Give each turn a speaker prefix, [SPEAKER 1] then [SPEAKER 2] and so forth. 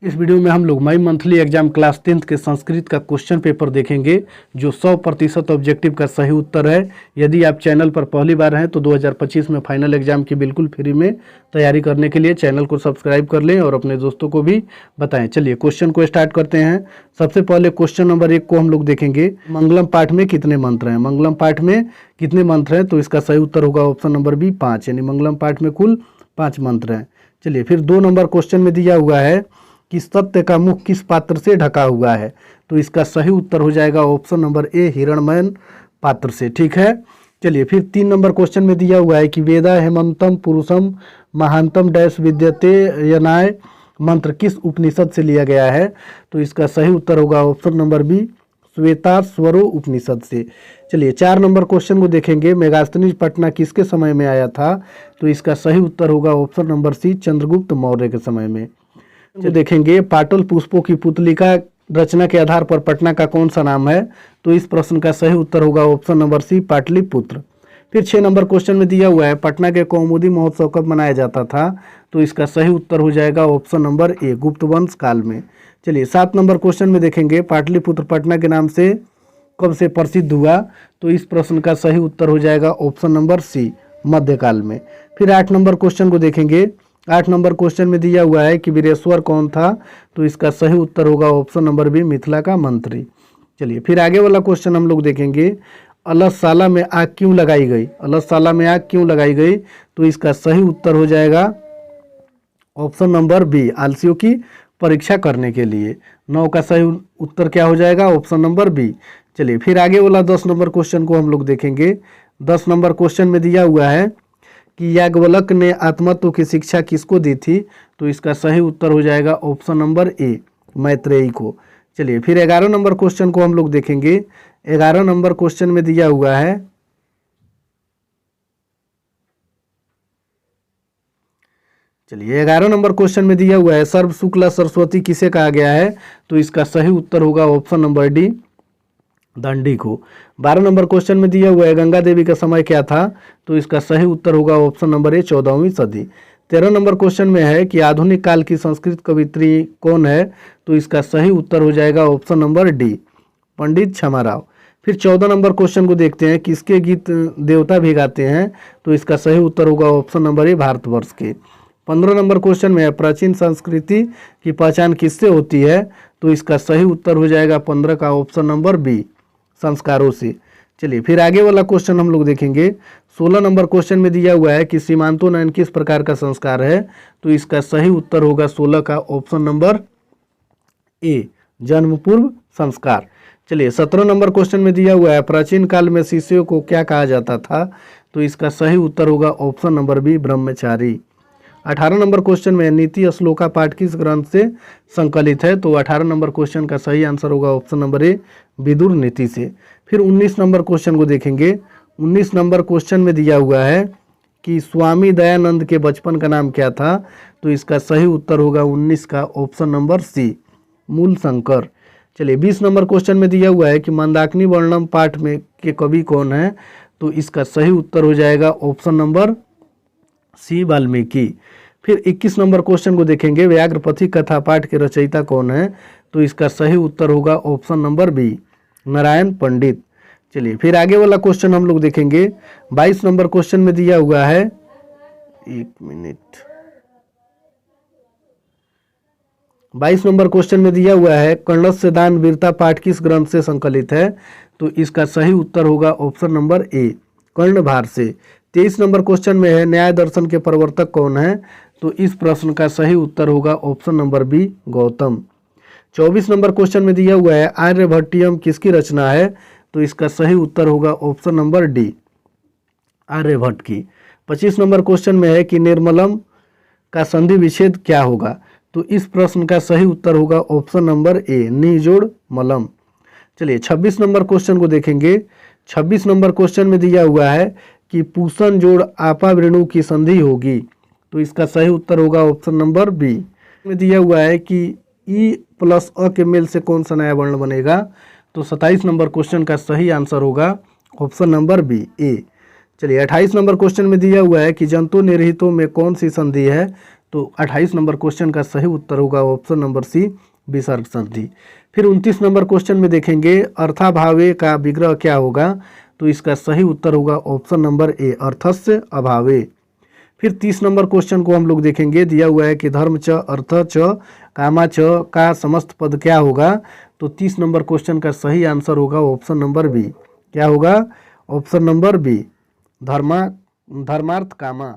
[SPEAKER 1] इस वीडियो में हम लोग मई मंथली एग्जाम क्लास 10th के संस्कृत का क्वेश्चन पेपर देखेंगे जो 100% ऑब्जेक्टिव का सही उत्तर है। यदि आप चैनल पर पहली बार हैं तो 2025 में फाइनल एग्जाम की बिल्कुल फ्री में तैयारी करने के लिए चैनल को सब्सक्राइब कर लें और अपने दोस्तों को भी बताएं। चलिए क्वेश्चन को स्टार्ट करते हैं। सबसे पहले क्वेश्चन नंबर 1 को हम लोग देखेंगे। मंगलम पाठ में कितने मंत्र हैं? मंगलम पाठ में कितने मंत्र हैं? तो इसका सही उत्तर होगा ऑप्शन नंबर बी 5, यानी मंगलम पाठ में कुल 5 मंत्र हैं। चलिए फिर 2 नंबर क्वेश्चन में दिया हुआ है कि सत्य का मुख किस पात्र से ढका हुआ है? तो इसका सही उत्तर हो जाएगा ऑप्शन नंबर ए हिरण्मय पात्र से। ठीक है। चलिए फिर 3 नंबर क्वेश्चन में दिया हुआ है कि वेदा हेमंतम पुरुषम महांतम डैश विद्यते यनाय मंत्र किस उपनिषद से लिया गया है? तो इसका सही उत्तर होगा ऑप्शन नंबर बी श्वेताश्वरो उपनिषद से। चलिए 4 नंबर क्वेश्चन को देखेंगे। मेगास्थनीज पटना किसके समय में आया था? तो इसका सही उत्तर होगा option number C Chandragupta Maurya के समय में। जो देखेंगे पाटल पुष्पों की पुतलिका रचना के आधार पर पटना का कौन सा नाम है? तो इस प्रश्न का सही उत्तर होगा ऑप्शन नंबर सी पाटलिपुत्र। फिर 6 नंबर क्वेश्चन में दिया हुआ है पटना के कौमुदी महोत्सव कब मनाया जाता था? तो इसका सही उत्तर हो जाएगा ऑप्शन नंबर ए गुप्त वंश काल में। चलिए 7 नंबर क्वेश्चन में देखेंगे पाटलिपुत्र पटना के नाम से कब से प्रसिद्ध हुआ? तो इस प्रश्न का सही उत्तर हो जाएगा ऑप्शन नंबर सी मध्यकाल में। फिर 8 नंबर क्वेश्चन को देखेंगे। 8 नंबर क्वेश्चन में दिया हुआ है कि वीरेश्वर कौन था? तो इसका सही उत्तर होगा ऑप्शन नंबर बी मिथिला का मंत्री। चलिए फिर आगे वाला क्वेश्चन हम लोग देखेंगे। अलसशाला में आग क्यों लगाई गई? अलसशाला में आग क्यों लगाई गई? तो इसका सही उत्तर हो जाएगा ऑप्शन नंबर बी आलसियों की परीक्षा करने के लिए। 9 का सही उत्तर क्या हो जाएगा? Option number B. चलिए फिर आगे वाला 10 नंबर क्वेश्चन को हम लोग देखेंगे। 10 नंबर क्वेश्चन में दिया हुआ है कि याज्ञवल्क्य ने आत्मतत्व की शिक्षा किसको दी थी? तो इसका सही उत्तर हो जाएगा ऑप्शन नंबर ए मैत्रेयी को। चलिए फिर 11 नंबर क्वेश्चन को हम लोग देखेंगे। 11 नंबर क्वेश्चन में दिया हुआ है चलिए 11 नंबर क्वेश्चन में दिया हुआ है सर्व शुक्ला सरस्वती किसे कहा गया है? तो इसका सही उत्तर होगा ऑप्शन नंबर डी दंडी को। 12 नंबर क्वेश्चन में दिया हुआ है गंगा देवी का समय क्या था? तो इसका सही उत्तर होगा ऑप्शन नंबर ए 14वीं सदी। 13 नंबर क्वेश्चन में है कि आधुनिक काल की संस्कृत कवित्री कौन है? तो इसका सही उत्तर हो जाएगा ऑप्शन नंबर डी पंडित क्षमाराव। फिर 14 नंबर क्वेश्चन को देखते हैं किसके गीत देवता भी गाते हैं? तो इसका सही उत्तर होगा ऑप्शन नंबर ए भारतवर्ष के। 15 नंबर क्वेश्चन में है प्राचीन संस्कृति की पहचान किससे होती है? तो इसका सही उत्तर हो जाएगा 15 का ऑप्शन नंबर बी संस्कारों से। चलिए फिर आगे वाला क्वेश्चन हम लोग देखेंगे। 16 नंबर क्वेश्चन में दिया हुआ है कि सीमांतोन्नयन किस प्रकार का संस्कार है? तो इसका सही उत्तर होगा 16 का ऑप्शन नंबर ए जन्म पूर्व संस्कार। चलिए 17 नंबर क्वेश्चन में दिया हुआ है प्राचीन काल में शिष्यों को क्या कहा जाता था? तो इसका सही उत्तर होगा ऑप्शन नंबर बी ब्रह्मचारी। 18 नंबर क्वेश्चन में नीति श्लोका पाठ किस ग्रंथ से संकलित है? तो 18 नंबर क्वेश्चन का सही आंसर होगा ऑप्शन नंबर ए विदुर नीति से। फिर 19 नंबर क्वेश्चन को देखेंगे। 19 नंबर क्वेश्चन में दिया हुआ है कि स्वामी दयानंद के बचपन का नाम क्या था? तो इसका सही उत्तर होगा 19 का ऑप्शन नंबर सी मूल शंकर। चलिए 20 नंबर क्वेश्चन में दिया हुआ है कि मंदाकिनी वर्णम पाठ में के कवि कौन है? तो इसका सही उत्तर हो जाएगा ऑप्शन नंबर सी वाल्मीकि। फिर 21 नंबर क्वेश्चन को देखेंगे व्याघ्रपथी कथा पाठ के रचयिता कौन है? तो इसका सही उत्तर होगा ऑप्शन नंबर बी नारायण पंडित। चलिए फिर आगे वाला क्वेश्चन हम लोग देखेंगे। 22 नंबर क्वेश्चन में दिया हुआ है 22 नंबर क्वेश्चन में दिया हुआ है कर्णस्य दान वीरता पाठ किस ग्रंथ से संकलित है? तो इसका सही उत्तर होगा ऑप्शन नंबर ए कर्णभार से। 23 नंबर क्वेश्चन में है न्याय दर्शन के प्रवर्तक कौन है? तो इस प्रश्न का सही उत्तर होगा ऑप्शन नंबर बी गौतम। 24 नंबर क्वेश्चन में दिया हुआ है आर्यभट्टियम किसकी रचना है? तो इसका सही उत्तर होगा ऑप्शन नंबर डी आर्यभट्ट की। 25 नंबर क्वेश्चन में है कि निर्मलम का संधि विच्छेद क्या होगा? तो इस प्रश्न का सही उत्तर होगा ऑप्शन नंबर ए निजोड़ मलम। चलिए 26 नंबर क्वेश्चन को देखेंगे। 26 नंबर क्वेश्चन में दिया हुआ है कि पूषण जोड़ आपा वृणु की संधि होगी। तो इसका सही उत्तर होगा ऑप्शन नंबर बी। में दिया हुआ है कि ई प्लस अ के मेल से कौन सा नया वर्ण बनेगा? तो 27 नंबर क्वेश्चन का सही आंसर होगा ऑप्शन नंबर बी ए। चलिए 28 नंबर क्वेश्चन में दिया हुआ है कि जंतु निरहितों में कौन सी संधि है? तो 28 नंबर क्वेश्चन का सही उत्तर होगा ऑप्शन नंबर सी, विसर्ग संधि। फिर 29 नंबर क्वेश्चन में देखेंगे अर्थाभावे का विग्रह क्या होगा, तो इसका सही उत्तर होगा ऑप्शन नंबर ए, अर्थस्य अभावे। फिर 30 नंबर क्वेश्चन को हम लोग देखेंगे, दिया हुआ है कि धर्म च, अर्थ च, कामा च का समस्त पद क्या होगा, तो 30 नंबर क्वेश्चन का सही आंसर होगा ऑप्शन नंबर बी। क्या होगा? ऑप्शन नंबर बी, धर्मार्थ कामा।